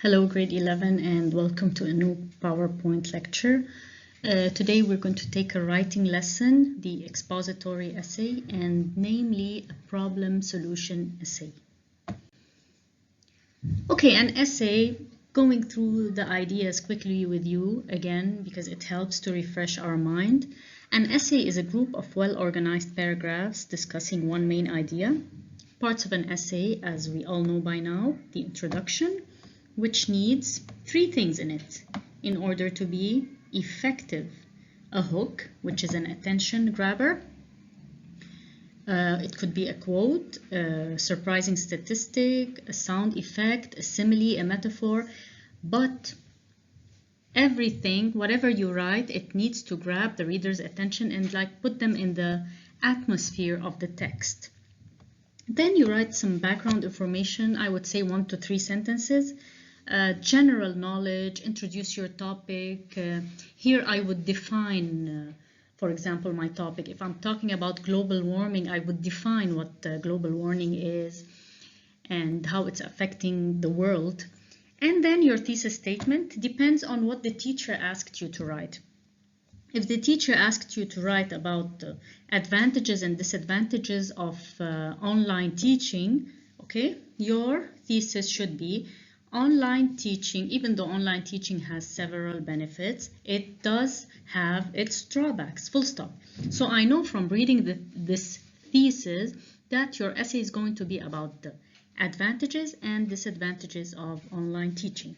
Hello, grade 11, and welcome to a new PowerPoint lecture. Today we're going to take a writing lesson, the expository essay, and namely a problem solution essay. Okay, an essay, going through the ideas quickly with you again because it helps to refresh our mind. An essay is a group of well-organized paragraphs discussing one main idea. Parts of an essay, as we all know by now: the introduction, which needs three things in it in order to be effective: a hook, which is an attention grabber. It could be a quote, a surprising statistic, a sound effect, a simile, a metaphor. But everything, whatever you write, it needs to grab the reader's attention and put them in the atmosphere of the text. Then you write some background information, I would say 1 to 3 sentences. General knowledge, introduce your topic. Here I would define, for example, my topic. If I'm talking about global warming, I would define what global warming is and how it's affecting the world. And then your thesis statement depends on what the teacher asked you to write. If the teacher asked you to write about advantages and disadvantages of online teaching, okay, your thesis should be online teaching. Even though online teaching has several benefits, it does have its drawbacks, full stop. So I know from reading this thesis that your essay is going to be about the advantages and disadvantages of online teaching.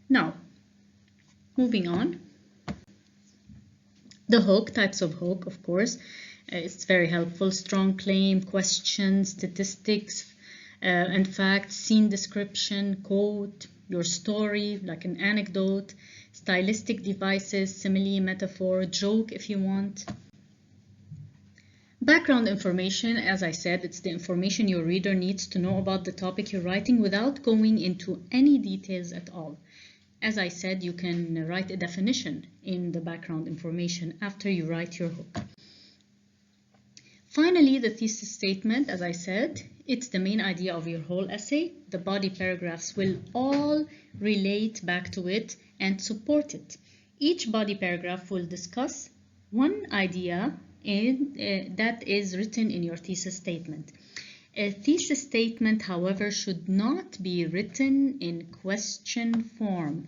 Now, moving on. The hook, types of hook, of course, it's very helpful. Strong claim, question, statistics, and facts, scene description, quote, your story, like an anecdote, stylistic devices, simile, metaphor, joke if you want. Background information, as I said, it's the information your reader needs to know about the topic you're writing without going into any details at all. As I said, you can write a definition in the background information after you write your hook. Finally, the thesis statement, as I said, it's the main idea of your whole essay. The body paragraphs will all relate back to it and support it. Each body paragraph will discuss one idea that is written in your thesis statement. A thesis statement, however, should not be written in question form,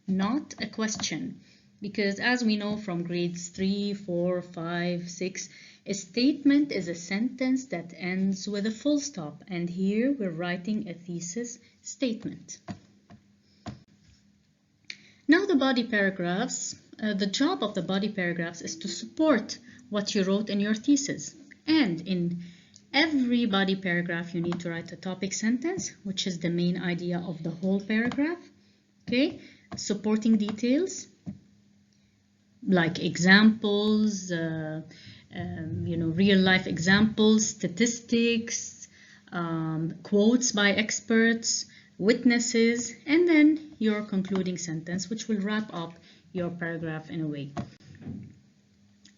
not a question, because as we know from grades 3, 4, 5, 6, a statement is a sentence that ends with a full stop, and here we're writing a thesis statement. Now the body paragraphs, the job of the body paragraphs is to support what you wrote in your thesis, and in every body paragraph you need to write a topic sentence, which is the main idea of the whole paragraph. Okay, supporting details like examples, real life examples, statistics, quotes by experts, witnesses, and then your concluding sentence, which will wrap up your paragraph in a way.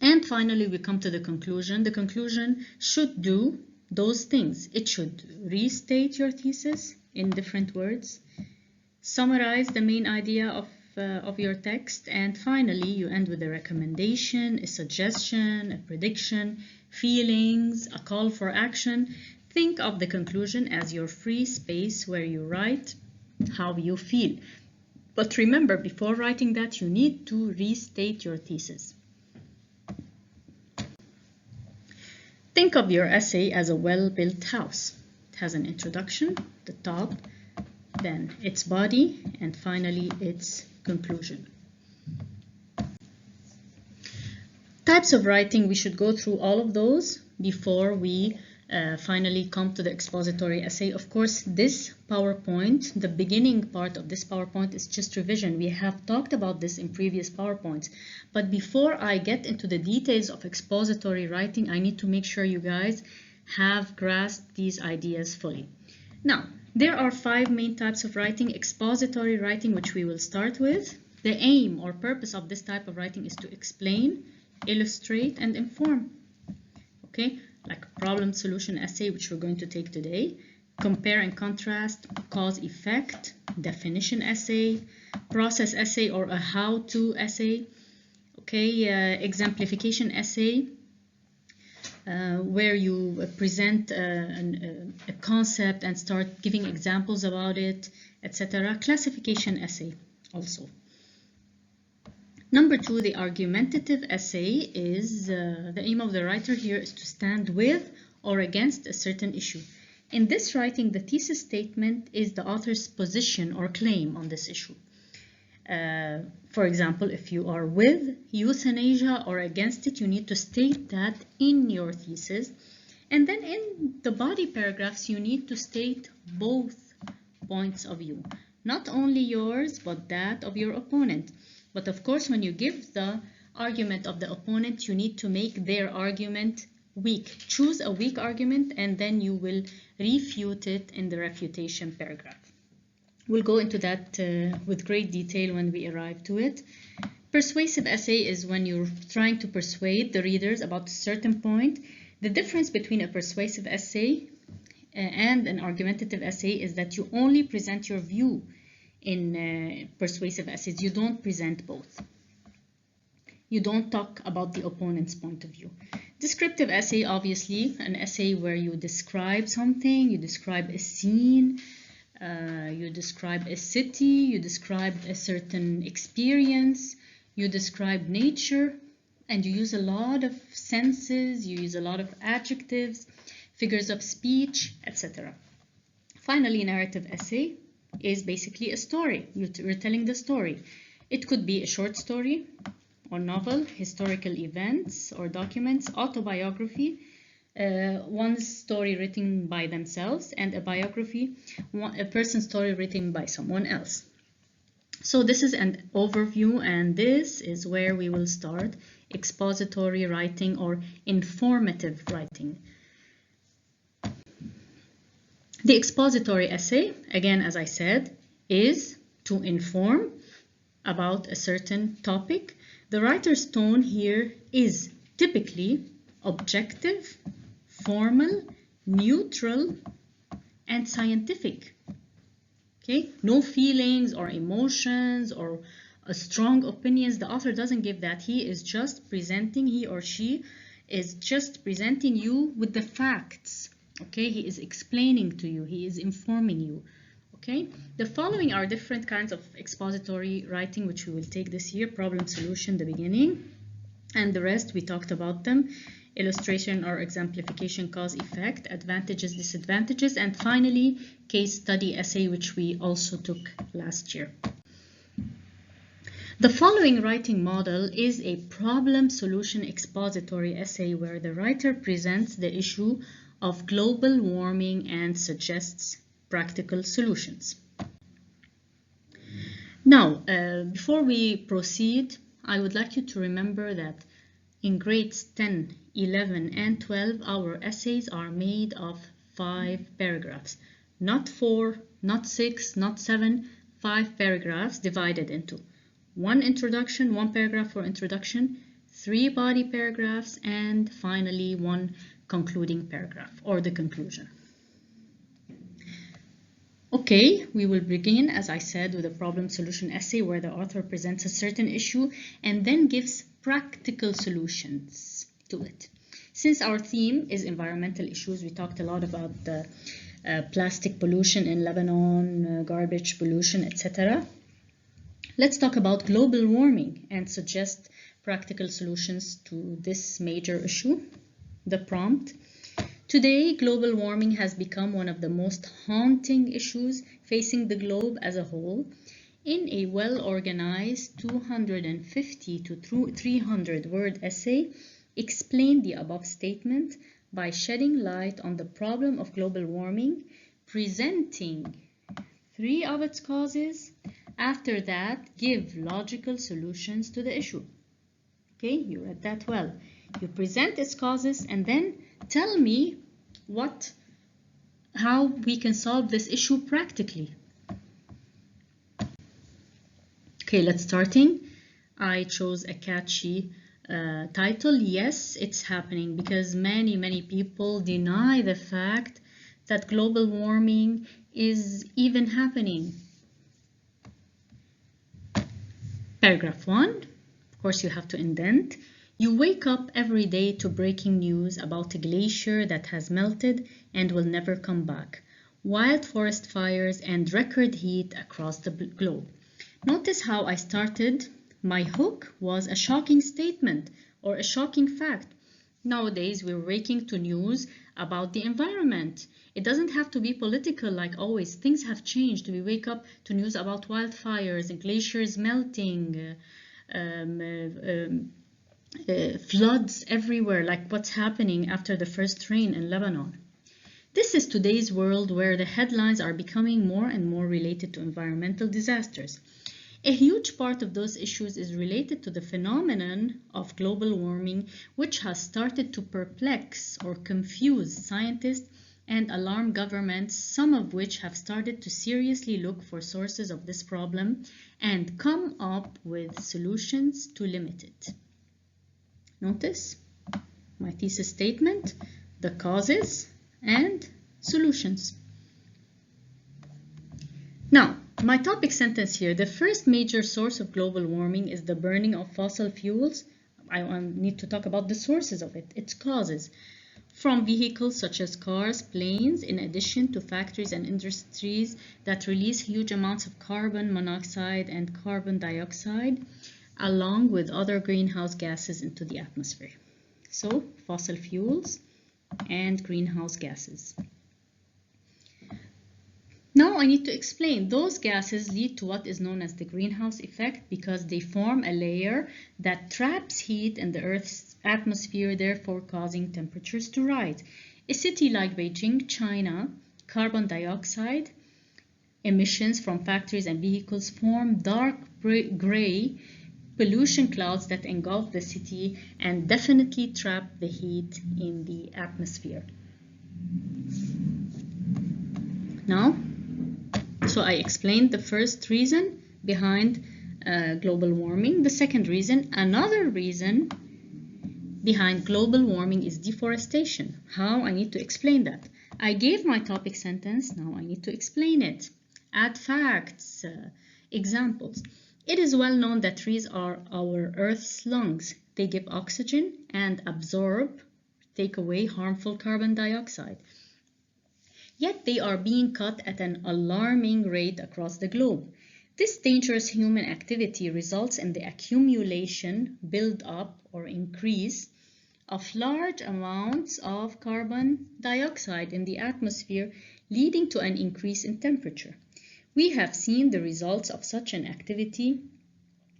And finally, we come to the conclusion. The conclusion should do those things. It should restate your thesis in different words, summarize the main idea of your text, and finally you end with a recommendation, a suggestion, a prediction, feelings, a call for action. Think of the conclusion as your free space where you write how you feel. But remember, before writing that, you need to restate your thesis. Think of your essay as a well-built house. It has an introduction, the top, then its body, and finally its conclusion. Types of writing, we should go through all of those before we finally come to the expository essay. Of course, this PowerPoint, the beginning part of this PowerPoint is just revision. We have talked about this in previous PowerPoints. But before I get into the details of expository writing, I need to make sure you guys have grasped these ideas fully. Now, there are 5 main types of writing. Expository writing, which we will start with. The aim or purpose of this type of writing is to explain, illustrate, and inform. Okay, like problem solution essay, which we're going to take today. compare and contrast, cause effect, definition essay, process essay or a how-to essay, okay, exemplification essay, where you present a concept and start giving examples about it, etc. Classification essay also. Number 2, the argumentative essay is the aim of the writer here is to stand with or against a certain issue. In this writing, the thesis statement is the author's position or claim on this issue. For example, if you are with euthanasia or against it, you need to state that in your thesis. And then in the body paragraphs, you need to state both points of view, not only yours, but that of your opponent. But of course, when you give the argument of the opponent, you need to make their argument weak. Choose a weak argument and then you will refute it in the refutation paragraph. We'll go into that with great detail when we arrive to it. Persuasive essay is when you're trying to persuade the readers about a certain point. The difference between a persuasive essay and an argumentative essay is that you only present your view in persuasive essays. You don't present both. You don't talk about the opponent's point of view. Descriptive essay, obviously, an essay where you describe something, you describe a scene, you describe a city, you describe a certain experience, you describe nature, and you use a lot of senses, you use a lot of adjectives, figures of speech, etc. Finally, narrative essay is basically a story. You're telling the story. It could be a short story or novel, historical events or documents, autobiography, one's story written by themselves, and a biography, a person's story written by someone else. So this is an overview, and this is where we will start expository writing or informative writing. The expository essay, again, as I said, is to inform about a certain topic. The writer's tone here is typically objective, formal, neutral, and scientific. Okay? No feelings or emotions or strong opinions. The author doesn't give that. He is just presenting, he or she is just presenting you with the facts. Okay? He is explaining to you. He is informing you. Okay? The following are different kinds of expository writing which we will take this year. Problem, solution, the beginning, and the rest we talked about them. Illustration or exemplification, cause, effect, advantages, disadvantages, and finally case study essay, which we also took last year. The following writing model is a problem solution expository essay where the writer presents the issue of global warming and suggests practical solutions. Now, before we proceed, I would like you to remember that in grades 10, 11, and 12, our essays are made of 5 paragraphs. Not 4, not 6, not 7, 5 paragraphs divided into 1 introduction, 1 paragraph for introduction, 3 body paragraphs, and finally 1 concluding paragraph or the conclusion. Okay, we will begin, as I said, with a problem solution essay where the author presents a certain issue and then gives practical solutions to it. Since our theme is environmental issues, we talked a lot about the plastic pollution in Lebanon, garbage pollution, etc. Let's talk about global warming and suggest practical solutions to this major issue. The prompt. Today, global warming has become one of the most haunting issues facing the globe as a whole. In a well-organized 250 to 300-word essay, explain the above statement by shedding light on the problem of global warming, presenting 3 of its causes. After that, give logical solutions to the issue. Okay, you read that well. You present its causes and then tell me how we can solve this issue practically. Okay, let's starting. I chose a catchy title. Yes, it's happening because many people deny the fact that global warming is even happening? Paragraph 1, of course you have to indent. You wake up every day to breaking news about a glacier that has melted and will never come back, wild forest fires and record heat across the globe. Notice how I started. My hook was a shocking statement or a shocking fact. Nowadays, we're waking to news about the environment. It doesn't have to be political like always. Things have changed. We wake up to news about wildfires and glaciers melting, floods everywhere, like what's happening after the first rain in Lebanon. This is today's world where the headlines are becoming more and more related to environmental disasters. A huge part of those issues is related to the phenomenon of global warming, which has started to perplex or confuse scientists and alarm governments, some of which have started to seriously look for sources of this problem and come up with solutions to limit it. Notice my thesis statement, the causes and solutions. Now, my topic sentence here, the first major source of global warming is the burning of fossil fuels. I need to talk about the sources of it, its causes. From vehicles such as cars, planes, in addition to factories and industries that release huge amounts of carbon monoxide and carbon dioxide, along with other greenhouse gases into the atmosphere. So, fossil fuels and greenhouse gases. Now I need to explain. Those gases lead to what is known as the greenhouse effect because they form a layer that traps heat in the Earth's atmosphere, therefore causing temperatures to rise. A city like Beijing, China, carbon dioxide emissions from factories and vehicles form dark gray pollution clouds that engulf the city and definitely trap the heat in the atmosphere. Now, so I explained the first reason behind global warming. The second reason, another reason behind global warming is deforestation. How? I need to explain that. I gave my topic sentence, now I need to explain it. Add facts, examples. It is well known that trees are our Earth's lungs. They give oxygen and absorb, take away harmful carbon dioxide. Yet they are being cut at an alarming rate across the globe. This dangerous human activity results in the accumulation, build-up, or increase of large amounts of carbon dioxide in the atmosphere, leading to an increase in temperature. We have seen the results of such an activity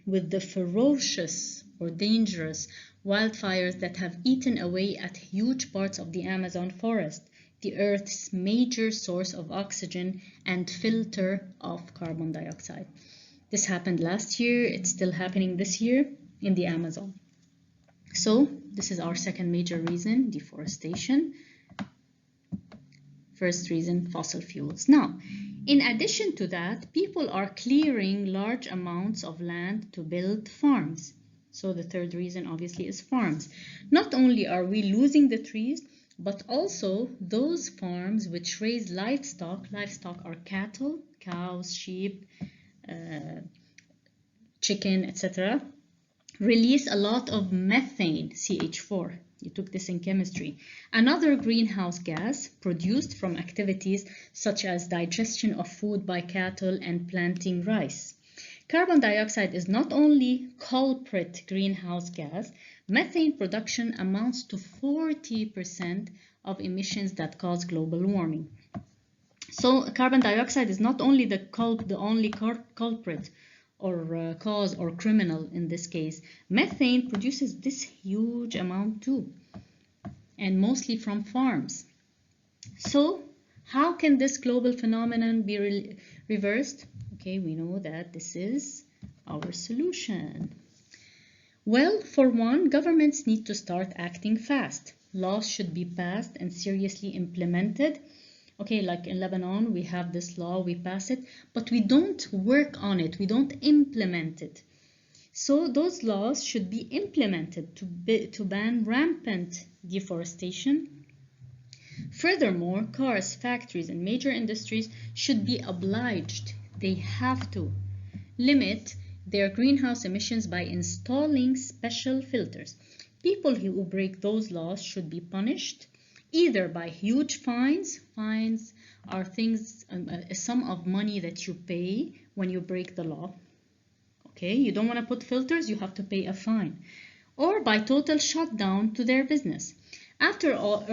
with the ferocious or dangerous wildfires that have eaten away at huge parts of the Amazon forest, the Earth's major source of oxygen and filter of carbon dioxide. This happened last year, it's still happening this year in the Amazon. So this is our second major reason, deforestation. First reason, fossil fuels. Now, in addition to that, people are clearing large amounts of land to build farms. So the third reason obviously is farms. Not only are we losing the trees, but also those farms which raise livestock. Livestock are cattle, cows, sheep, chicken, etc. Release a lot of methane, CH4. You took this in chemistry. Another greenhouse gas produced from activities such as digestion of food by cattle and planting rice. Carbon dioxide is not only culprit greenhouse gas, methane production amounts to 40% of emissions that cause global warming. So carbon dioxide is not only the only culprit or cause or criminal in this case. Methane produces this huge amount too, and mostly from farms. So how can this global phenomenon be reversed? Okay, we know that this is our solution. Well, for one, governments need to start acting fast. Laws should be passed and seriously implemented. Okay, like in Lebanon, we have this law, we pass it, but we don't work on it, we don't implement it. So those laws should be implemented to ban rampant deforestation, Furthermore, cars, factories, and major industries should be obliged, they have to, limit their greenhouse emissions by installing special filters. People who break those laws should be punished either by huge fines. Fines are things, a sum of money that you pay when you break the law. Okay, you don't want to put filters, you have to pay a fine. Or by total shutdown to their business. After all,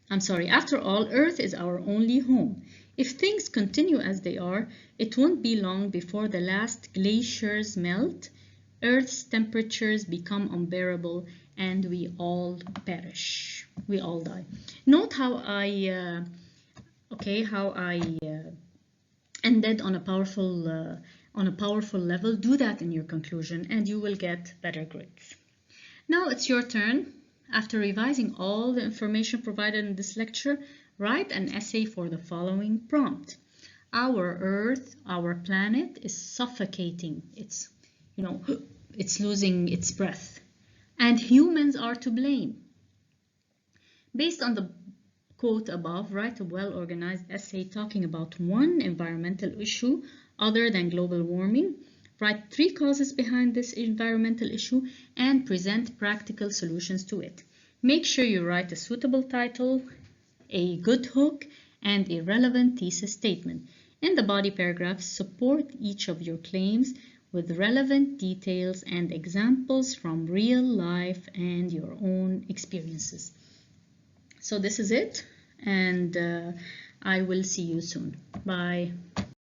Earth is our only home. If things continue as they are, it won't be long before the last glaciers melt, Earth's temperatures become unbearable, and we all perish. We all die. Note how I ended on a powerful level. Do that in your conclusion, and you will get better grades. Now it's your turn. After revising all the information provided in this lecture, write an essay for the following prompt. Our Earth, our planet is suffocating. It's losing its breath. And humans are to blame. Based on the quote above, write a well-organized essay talking about one environmental issue other than global warming. Write 3 causes behind this environmental issue and present practical solutions to it. Make sure you write a suitable title, a good hook, and a relevant thesis statement. In the body paragraphs, support each of your claims with relevant details and examples from real life and your own experiences. So this is it, and I will see you soon. Bye.